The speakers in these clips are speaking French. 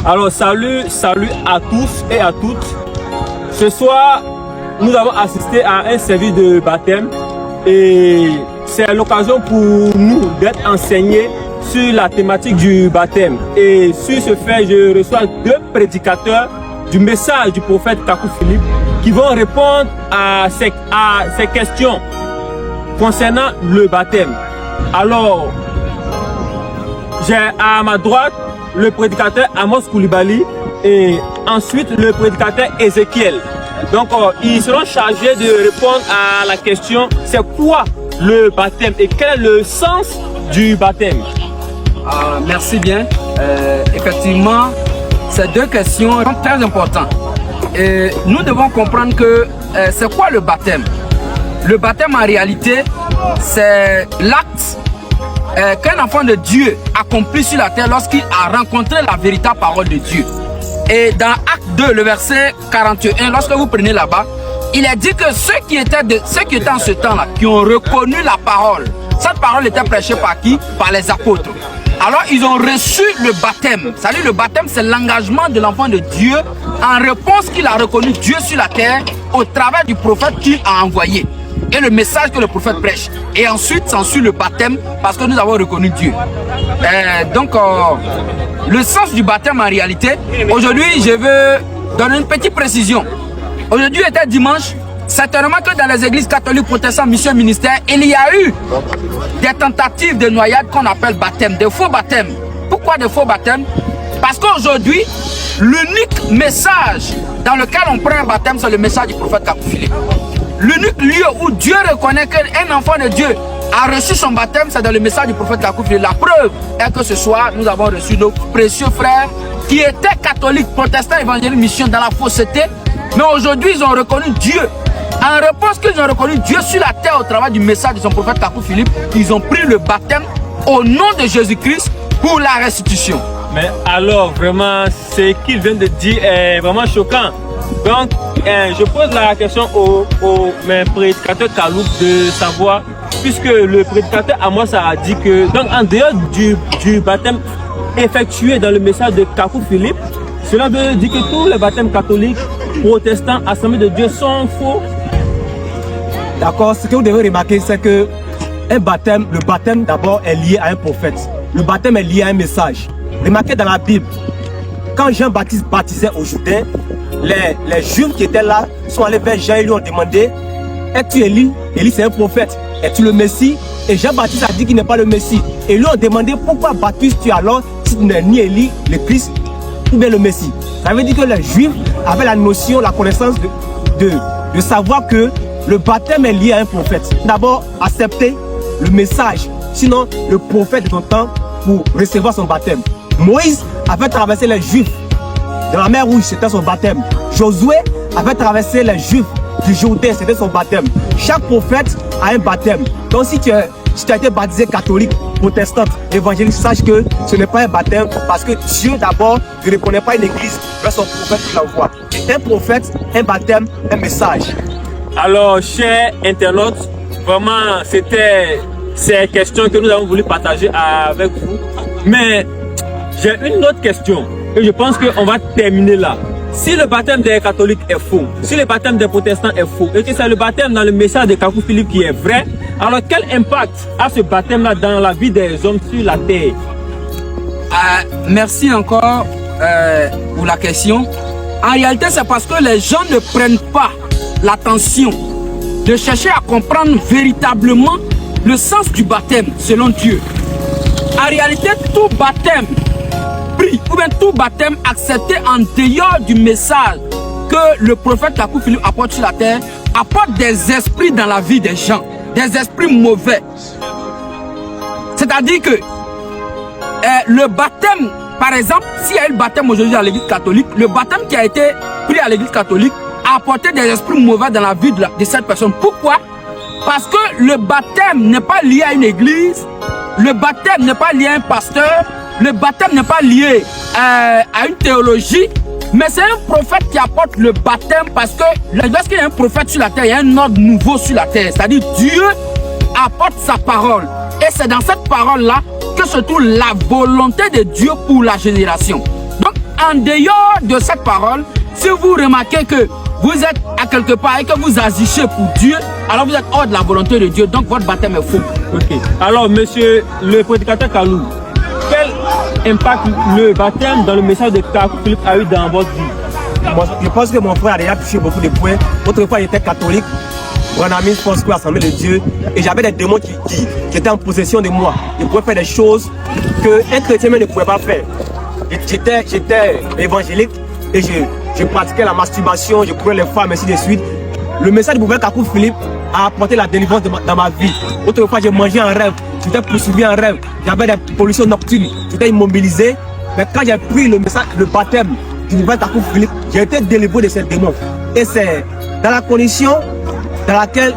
Alors salut à tous et à toutes. Ce soir, nous avons assisté à un service de baptême et c'est l'occasion pour nous d'être enseignés sur la thématique du baptême. Et sur ce fait, je reçois deux prédicateurs du message du prophète Kakou Philippe qui vont répondre à ces questions concernant le baptême. Alors, j'ai à ma droite le prédicateur Amos Koulibaly et ensuite le prédicateur Ézéchiel. Donc, ils seront chargés de répondre à la question c'est quoi le baptême et quel est le sens du baptême. Merci bien. Effectivement, ces deux questions sont très importantes. Et nous devons comprendre que c'est quoi le baptême? Le baptême en réalité, c'est l'acte qu'un enfant de Dieu accomplit sur la terre lorsqu'il a rencontré la véritable parole de Dieu. Et dans Acte 2, le verset 41, lorsque vous prenez là-bas, il est dit que ceux qui étaient en ce temps-là, qui ont reconnu la parole, cette parole était prêchée par qui? Par les apôtres. Alors ils ont reçu le baptême. C'est-à-dire le baptême, c'est l'engagement de l'enfant de Dieu en réponse qu'il a reconnu Dieu sur la terre au travers du prophète qu'il a envoyé. Et le message que le prophète prêche. Et ensuite s'ensuit le baptême parce que nous avons reconnu Dieu. Le sens du baptême en réalité, aujourd'hui je veux donner une petite précision. Aujourd'hui était dimanche. Certainement que dans les églises catholiques, protestantes, mission, ministère, il y a eu des tentatives de noyade qu'on appelle baptême, des faux baptêmes. Pourquoi des faux baptêmes? Parce qu'aujourd'hui, l'unique message dans lequel on prend un baptême, c'est le message du prophète Kakou Philippe. L'unique lieu où Dieu reconnaît qu'un enfant de Dieu a reçu son baptême, c'est dans le message du prophète Kakou Philippe. La preuve est que ce soir, nous avons reçu nos précieux frères qui étaient catholiques, protestants, évangéliques, mission dans la fausseté. Mais aujourd'hui, ils ont reconnu Dieu. En réponse qu'ils ont reconnu Dieu sur la terre au travers du message de son prophète Kakou Philippe, ils ont pris le baptême au nom de Jésus-Christ pour la restitution. Mais alors, vraiment, ce qu'il vient de dire est vraiment choquant. Donc, je pose la question au prédicateur Kalouk de savoir, puisque le prédicateur Amos a dit que, donc en dehors du baptême effectué dans le message de Kakou Philippe, cela veut dire que tous les baptêmes catholiques, protestants, assemblées de Dieu sont faux. D'accord, ce que vous devez remarquer, c'est que le baptême d'abord est lié à un prophète. Le baptême est lié à un message. Remarquez dans la Bible, quand Jean-Baptiste baptisait au Jourdain, les Juifs qui étaient là sont allés vers Jean et lui ont demandé: es-tu Élie? Élie c'est un prophète. Es-tu le Messie? Et Jean-Baptiste a dit qu'il n'est pas le Messie. Et lui ont demandé: pourquoi baptises-tu alors si tu n'es ni Élie, le Christ, ou bien le Messie? Ça veut dire que les Juifs avaient la notion, la connaissance de savoir que le baptême est lié à un prophète. D'abord, accepter le message, sinon le prophète de ton temps pour recevoir son baptême. Moïse avait traversé les Juifs de la mer Rouge, c'était son baptême. Josué avait traversé les Juifs du Jourdain, c'était son baptême. Chaque prophète a un baptême. Donc si tu as été baptisé catholique, protestante, évangélique, sache que ce n'est pas un baptême parce que Dieu d'abord ne reconnaît pas une église vers son prophète qui l'envoie. Un prophète, un baptême, un message. Alors, chers internautes, vraiment, c'était ces questions que nous avons voulu partager avec vous. Mais j'ai une autre question et je pense qu'on va terminer là. Si le baptême des catholiques est faux, si le baptême des protestants est faux, et que c'est le baptême dans le message de Kakou Philippe qui est vrai, alors quel impact a ce baptême-là dans la vie des hommes sur la terre? Merci encore pour la question. En réalité, c'est parce que les gens ne prennent pas l'attention de chercher à comprendre véritablement le sens du baptême selon Dieu. En réalité, tout baptême pris ou bien tout baptême accepté en dehors du message que le prophète Kakou Philippe apporte sur la terre apporte des esprits dans la vie des gens, des esprits mauvais. C'est-à-dire que le baptême, par exemple, s'il y a eu le baptême aujourd'hui à l'église catholique, le baptême qui a été pris à l'église catholique a apporté des esprits mauvais dans la vie de cette personne. Pourquoi? Parce que le baptême n'est pas lié à une église, le baptême n'est pas lié à un pasteur, le baptême n'est pas lié à une théologie, mais c'est un prophète qui apporte le baptême parce que lorsqu'il y a un prophète sur la terre, il y a un ordre nouveau sur la terre. C'est-à-dire Dieu apporte sa parole. Et c'est dans cette parole-là que se trouve la volonté de Dieu pour la génération. Donc, en dehors de cette parole, si vous remarquez que vous êtes à quelque part et que vous agissez pour Dieu, alors vous êtes hors de la volonté de Dieu, donc votre baptême est faux. Ok. Alors, monsieur le prédicateur Kalou, quel impact le baptême dans le message de Kakou Philippe a eu dans votre vie? Moi, je pense que mon frère a déjà touché beaucoup de points. Autrefois, il était catholique. Mon force pour l'Assemblée de Dieu. Et j'avais des démons qui étaient en possession de moi. Ils pouvaient faire des choses qu'un chrétien ne pouvait pas faire. J'étais évangélique et je pratiquais la masturbation, je courais les femmes, ainsi de suite. Le message du prophète Kakou Philippe a apporté la délivrance dans ma vie. Autrefois, j'ai mangé en rêve, j'étais poursuivi en rêve, j'avais des pollutions nocturnes, j'étais immobilisé. Mais quand j'ai pris le message, le baptême du prophète Kakou Philippe, j'ai été délivré de ces démons. Et c'est dans la condition dans laquelle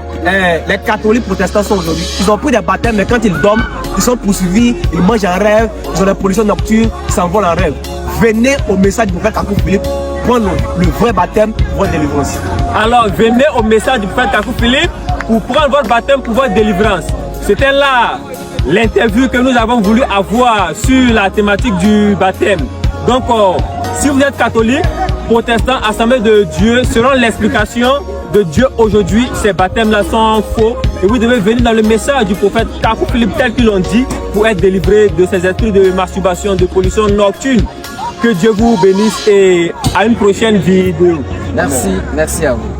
les catholiques protestants sont aujourd'hui. Ils ont pris des baptêmes, mais quand ils dorment, ils sont poursuivis, ils mangent en rêve, ils ont des pollutions nocturnes, ils s'envolent en rêve. Venez au message du prophète Kakou Philippe, prendre le vrai baptême pour votre délivrance. Alors, venez au message du prophète Kakou Philippe pour prendre votre baptême pour votre délivrance. C'était là l'interview que nous avons voulu avoir sur la thématique du baptême. Donc, si vous êtes catholique, protestant, assemblée de Dieu, selon l'explication de Dieu aujourd'hui, ces baptêmes-là sont faux. Et vous devez venir dans le message du prophète Kakou Philippe tel qu'ils l'ont dit pour être délivré de ces esprits de masturbation, de pollution nocturne. Que Dieu vous bénisse et à une prochaine vidéo. Merci à vous.